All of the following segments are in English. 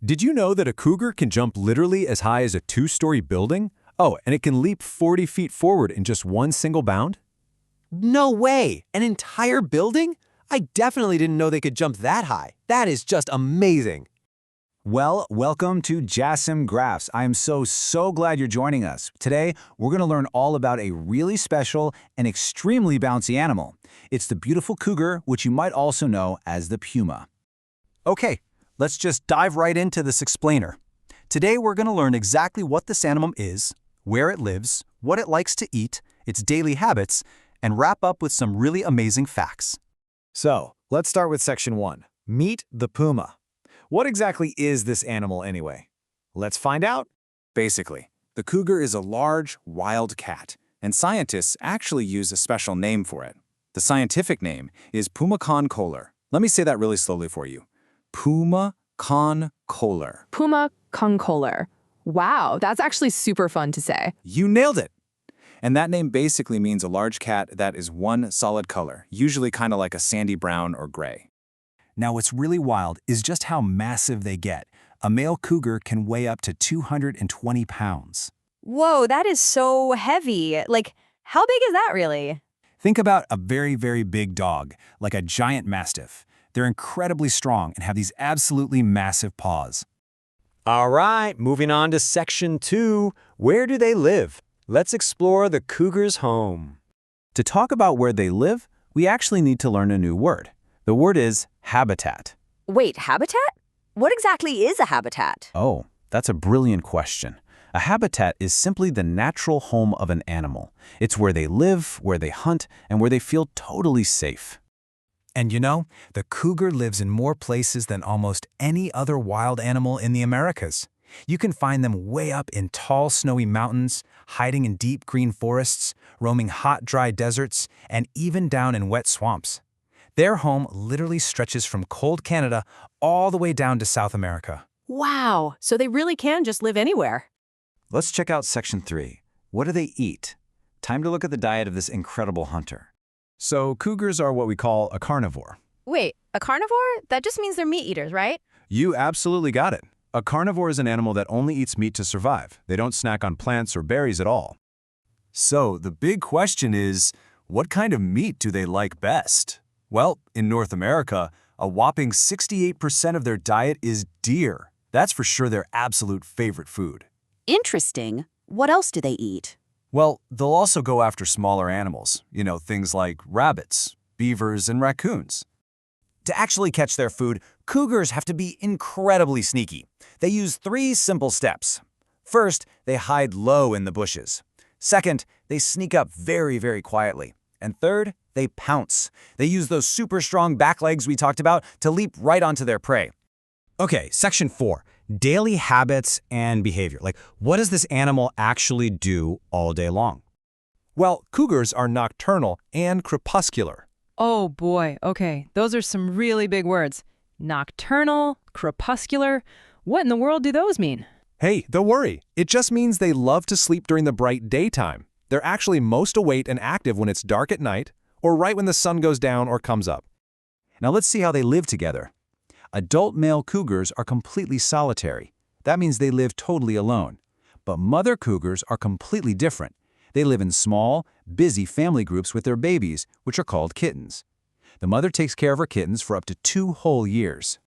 Did you know that a cougar can jump literally as high as a two-story building? Oh, and it can leap 40 feet forward in just one single bound? No way! An entire building? I definitely didn't know they could jump that high. That is just amazing. Well, welcome to JASM Graphs. I am so glad you're joining us. Today, we're going to learn all about a really special and extremely bouncy animal. It's the beautiful cougar, which you might also know as the puma. Okay, let's just dive right into this explainer. Today, we're going to learn exactly what this animal is, where it lives, what it likes to eat, its daily habits, and wrap up with some really amazing facts. So, let's start with section 1. Meet the puma. What exactly is this animal anyway? Let's find out. Basically, the cougar is a large, wild cat, and scientists actually use a special name for it. The scientific name is Puma concolor. Let me say that really slowly for you. Puma concolor. Puma concolor. Wow, that's actually super fun to say. You nailed it! And that name basically means a large cat that is one solid color, usually kind of like a sandy brown or gray. Now, what's really wild is just how massive they get. A male cougar can weigh up to 220 pounds. Whoa, that is so heavy. Like, how big is that really? Think about a very big dog, like a giant mastiff. They're incredibly strong and have these absolutely massive paws. All right, moving on to section 2. Where do they live? Let's explore the cougar's home. To talk about where they live, we actually need to learn a new word. The word is habitat. Wait, habitat? What exactly is a habitat? Oh, that's a brilliant question. A habitat is simply the natural home of an animal. It's where they live, where they hunt, and where they feel totally safe. And you know, the cougar lives in more places than almost any other wild animal in the Americas. You can find them way up in tall, snowy mountains, hiding in deep green forests, roaming hot, dry deserts, and even down in wet swamps. Their home literally stretches from cold Canada all the way down to South America. Wow, so they really can just live anywhere. Let's check out section 3. What do they eat? Time to look at the diet of this incredible hunter. So, cougars are what we call a carnivore. Wait, a carnivore? That just means they're meat eaters, right? You absolutely got it. A carnivore is an animal that only eats meat to survive. They don't snack on plants or berries at all. So, the big question is, what kind of meat do they like best? Well, in North America, a whopping 68% of their diet is deer. That's for sure their absolute favorite food. Interesting. What else do they eat? Well, they'll also go after smaller animals, things like rabbits, beavers, and raccoons. To actually catch their food, cougars have to be incredibly sneaky. They use 3 simple steps. First, they hide low in the bushes. Second, they sneak up very quietly. And third, they pounce. They use those super strong back legs we talked about to leap right onto their prey. Okay, section 4. Daily habits and behavior. Like, what does this animal actually do all day long? Well, cougars are nocturnal and crepuscular. Oh boy, okay, those are some really big words. Nocturnal, crepuscular. What in the world do those mean? Hey, don't worry. It just means they love to sleep during the bright daytime. They're actually most awake and active when it's dark at night, or right when the sun goes down or comes up. Now let's see how they live together. Adult male cougars are completely solitary. That means they live totally alone. But mother cougars are completely different. They live in small, busy family groups with their babies, which are called kittens. The mother takes care of her kittens for up to 2 whole years.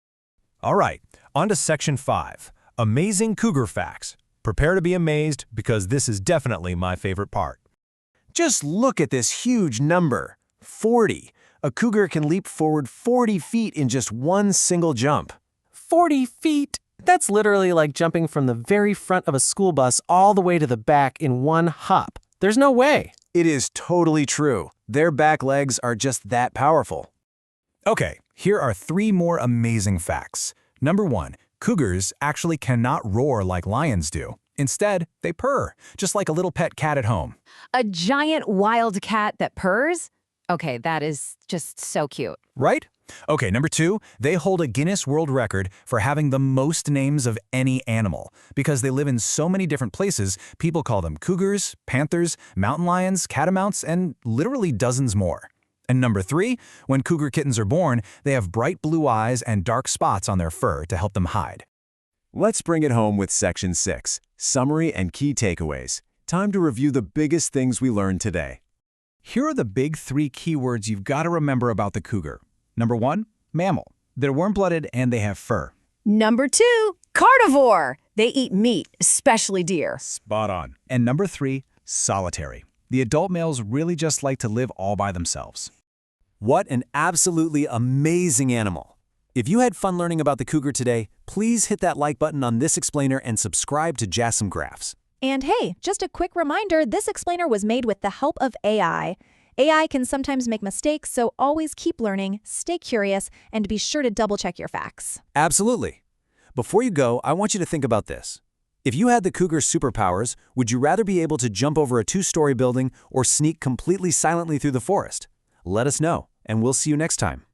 All right, on to section 5. Amazing cougar facts. Prepare to be amazed because this is definitely my favorite part. Just look at this huge number, 40. A cougar can leap forward 40 feet in just one single jump. 40 feet? That's literally like jumping from the very front of a school bus all the way to the back in one hop. There's no way. It is totally true. Their back legs are just that powerful. Okay, here are 3 more amazing facts. Number 1, cougars actually cannot roar like lions do. Instead, they purr, just like a little pet cat at home. A giant wild cat that purrs? Okay, that is just so cute. Right? Okay, number 2, they hold a Guinness World Record for having the most names of any animal. Because they live in so many different places, people call them cougars, panthers, mountain lions, catamounts, and literally dozens more. And number 3, when cougar kittens are born, they have bright blue eyes and dark spots on their fur to help them hide. Let's bring it home with Section 6, Summary and Key Takeaways. Time to review the biggest things we learned today. Here are the big 3 keywords you've got to remember about the cougar. Number 1, mammal. They're warm-blooded and they have fur. Number 2, carnivore. They eat meat, especially deer. Spot on. And number 3, solitary. The adult males really just like to live all by themselves. What an absolutely amazing animal! If you had fun learning about the cougar today, please hit that like button on this explainer and subscribe to JASM Graphs. And hey, just a quick reminder, this explainer was made with the help of AI. AI can sometimes make mistakes, so always keep learning, stay curious, and be sure to double-check your facts. Absolutely. Before you go, I want you to think about this. If you had the cougar's superpowers, would you rather be able to jump over a 2-story building or sneak completely silently through the forest? Let us know, and we'll see you next time.